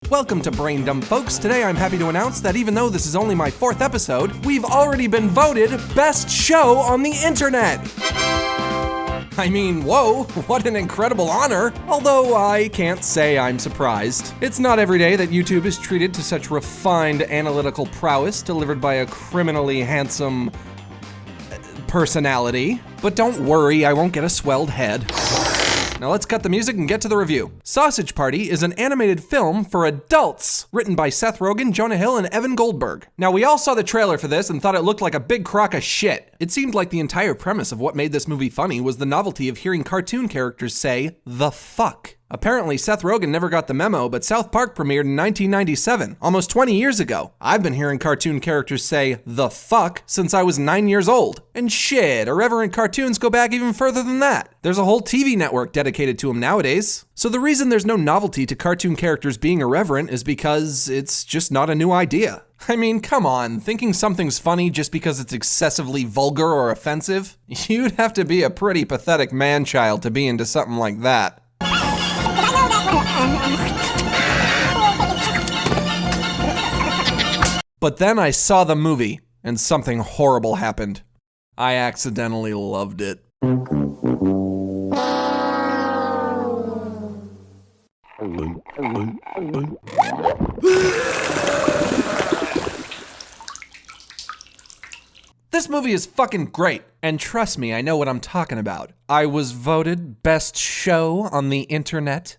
Welcome to Brain Dump, folks. Today I'm happy to announce that even though this is only my 4th episode, we've already been voted Best Show on the Internet! I mean, whoa, what an incredible honor! Although I can't say I'm surprised. It's not every day that YouTube is treated to such refined analytical prowess delivered by a criminally handsome personality. But don't worry, I won't get a swelled head. Now let's cut the music and get to the review. Sausage Party is an animated film for adults, written by Seth Rogen, Jonah Hill, and Evan Goldberg. Now we all saw the trailer for this and thought it looked like a big crock of shit. It seemed like the entire premise of what made this movie funny was the novelty of hearing cartoon characters say, "the fuck." Apparently, Seth Rogen never got the memo, but South Park premiered in 1997, almost 20 years ago. I've been hearing cartoon characters say, "the fuck," since I was 9 years old. And shit, irreverent cartoons go back even further than that. There's a whole TV network dedicated to them nowadays. So the reason there's no novelty to cartoon characters being irreverent is because it's just not a new idea. I mean, come on, thinking something's funny just because it's excessively vulgar or offensive? You'd have to be a pretty pathetic man-child to be into something like that. But then I saw the movie, and something horrible happened. I accidentally loved it. This movie is fucking great, and trust me, I know what I'm talking about. I was voted Best Show on the Internet.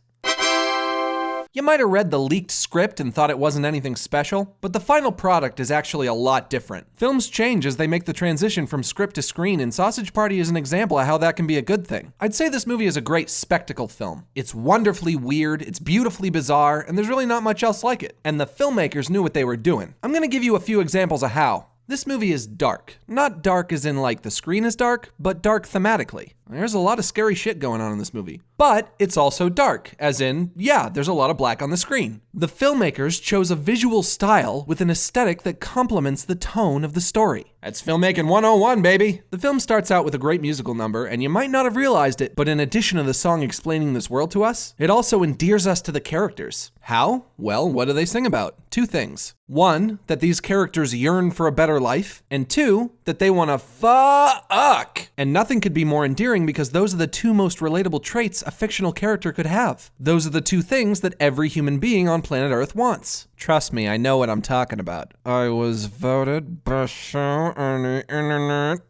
You might have read the leaked script and thought it wasn't anything special, but the final product is actually a lot different. Films change as they make the transition from script to screen, and Sausage Party is an example of how that can be a good thing. I'd say this movie is a great spectacle film. It's wonderfully weird, it's beautifully bizarre, and there's really not much else like it. And the filmmakers knew what they were doing. I'm gonna give you a few examples of how. This movie is dark. Not dark as in like the screen is dark, but dark thematically. There's a lot of scary shit going on in this movie. But it's also dark, as in, yeah, there's a lot of black on the screen. The filmmakers chose a visual style with an aesthetic that complements the tone of the story. That's filmmaking 101, baby. The film starts out with a great musical number, and you might not have realized it, but in addition to the song explaining this world to us, it also endears us to the characters. How? Well, what do they sing about? Two things. One, that these characters yearn for a better life, and two, that they want to fuck. And nothing could be more endearing because those are the two most relatable traits a fictional character could have. Those are the two things that every human being on planet Earth wants. Trust me, I know what I'm talking about. I was voted Best Show on the Internet.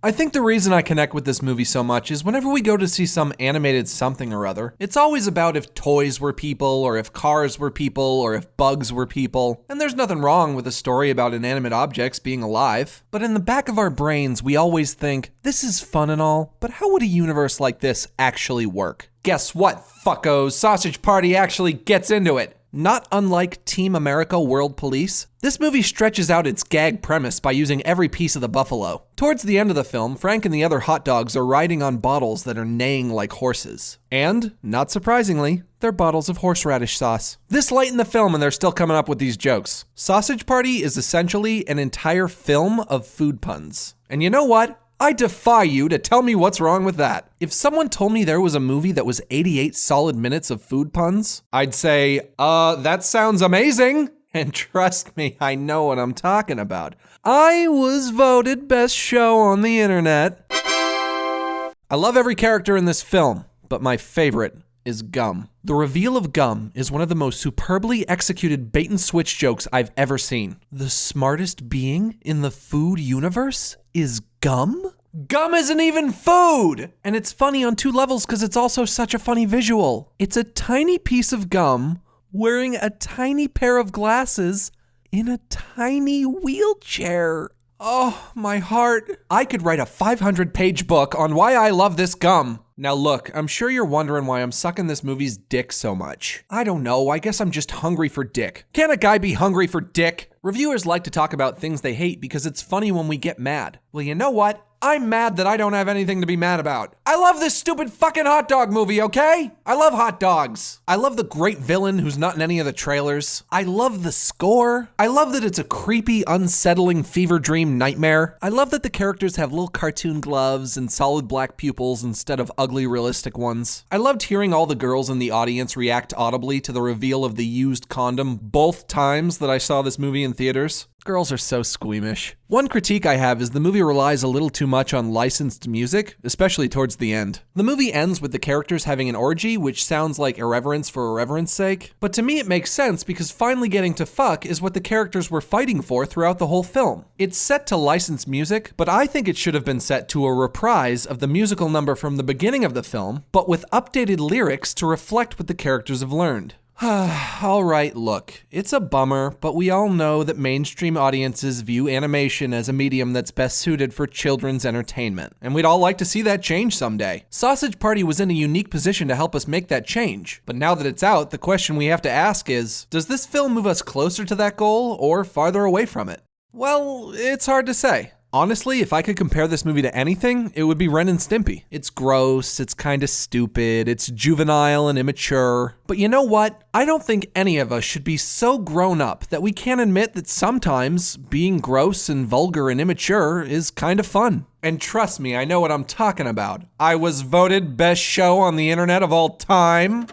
I think the reason I connect with this movie so much is whenever we go to see some animated something or other, it's always about if toys were people, or if cars were people, or if bugs were people. And there's nothing wrong with a story about inanimate objects being alive. But in the back of our brains, we always think, this is fun and all, but how would a universe like this actually work? Guess what, fuckos? Sausage Party actually gets into it. Not unlike Team America World Police, this movie stretches out its gag premise by using every piece of the buffalo. Towards the end of the film, Frank and the other hot dogs are riding on bottles that are neighing like horses. And, not surprisingly, they're bottles of horseradish sauce. This late in the film and they're still coming up with these jokes. Sausage Party is essentially an entire film of food puns. And you know what? I defy you to tell me what's wrong with that. If someone told me there was a movie that was 88 solid minutes of food puns, I'd say, that sounds amazing. And trust me, I know what I'm talking about. I was voted Best Show on the Internet. I love every character in this film, but my favorite is Gum. The reveal of Gum is one of the most superbly executed bait and switch jokes I've ever seen. The smartest being in the food universe is Gum? Gum isn't even food! And it's funny on two levels because it's also such a funny visual. It's a tiny piece of gum wearing a tiny pair of glasses in a tiny wheelchair. Oh, my heart. I could write a 500-page book on why I love this gum. Now look, I'm sure you're wondering why I'm sucking this movie's dick so much. I don't know, I guess I'm just hungry for dick. Can a guy be hungry for dick? Reviewers like to talk about things they hate because it's funny when we get mad. Well, you know what? I'm mad that I don't have anything to be mad about. I love this stupid fucking hot dog movie, okay? I love hot dogs. I love the great villain who's not in any of the trailers. I love the score. I love that it's a creepy, unsettling fever dream nightmare. I love that the characters have little cartoon gloves and solid black pupils instead of ugly, realistic ones. I loved hearing all the girls in the audience react audibly to the reveal of the used condom both times that I saw this movie in theaters. Girls are so squeamish. One critique I have is the movie relies a little too much on licensed music, especially towards the end. The movie ends with the characters having an orgy, which sounds like irreverence for irreverence sake. But to me it makes sense because finally getting to fuck is what the characters were fighting for throughout the whole film. It's set to licensed music, but I think it should have been set to a reprise of the musical number from the beginning of the film, but with updated lyrics to reflect what the characters have learned. Alright, look, it's a bummer, but we all know that mainstream audiences view animation as a medium that's best suited for children's entertainment, and we'd all like to see that change someday. Sausage Party was in a unique position to help us make that change, but now that it's out, the question we have to ask is, does this film move us closer to that goal or farther away from it? Well, it's hard to say. Honestly, if I could compare this movie to anything, it would be Ren and Stimpy. It's gross, it's kinda stupid, it's juvenile and immature. But you know what? I don't think any of us should be so grown up that we can't admit that sometimes being gross and vulgar and immature is kinda fun. And trust me, I know what I'm talking about. I was voted best show on the internet of all time.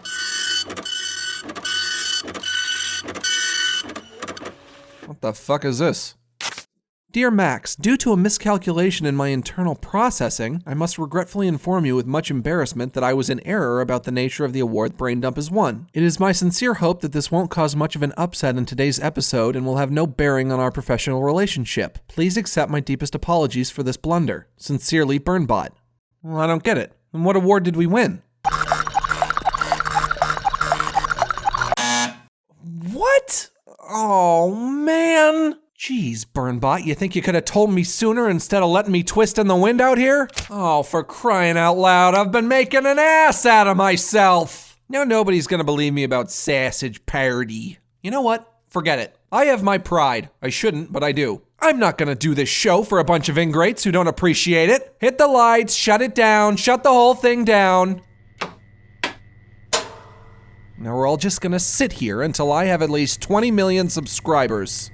What the fuck is this? Dear Max, due to a miscalculation in my internal processing, I must regretfully inform you with much embarrassment that I was in error about the nature of the award Brain Dump has won. It is my sincere hope that this won't cause much of an upset in today's episode and will have no bearing on our professional relationship. Please accept my deepest apologies for this blunder. Sincerely, Burnbot. Well, I don't get it. And what award did we win? What? Oh, man. Jeez, Burnbot, you think you could have told me sooner instead of letting me twist in the wind out here? Oh, for crying out loud, I've been making an ass out of myself. Now nobody's gonna believe me about Sausage Party. You know what? Forget it. I have my pride. I shouldn't, but I do. I'm not gonna do this show for a bunch of ingrates who don't appreciate it. Hit the lights, shut it down, shut the whole thing down. Now we're all just gonna sit here until I have at least 20 million subscribers.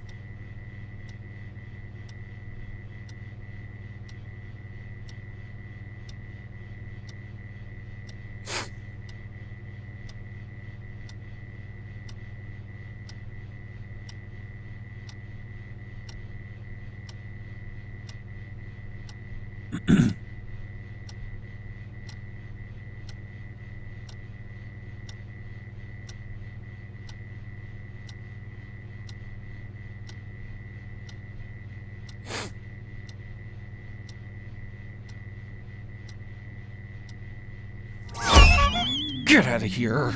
Get out of here.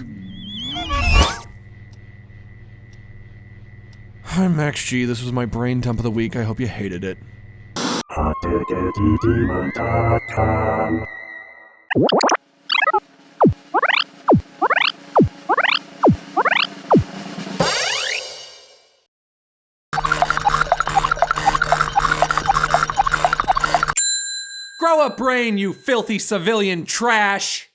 Hi, Max G. This was my brain dump of the week. I hope you hated it. hotdiggedydemon.com. Grow a brain, you filthy civilian trash!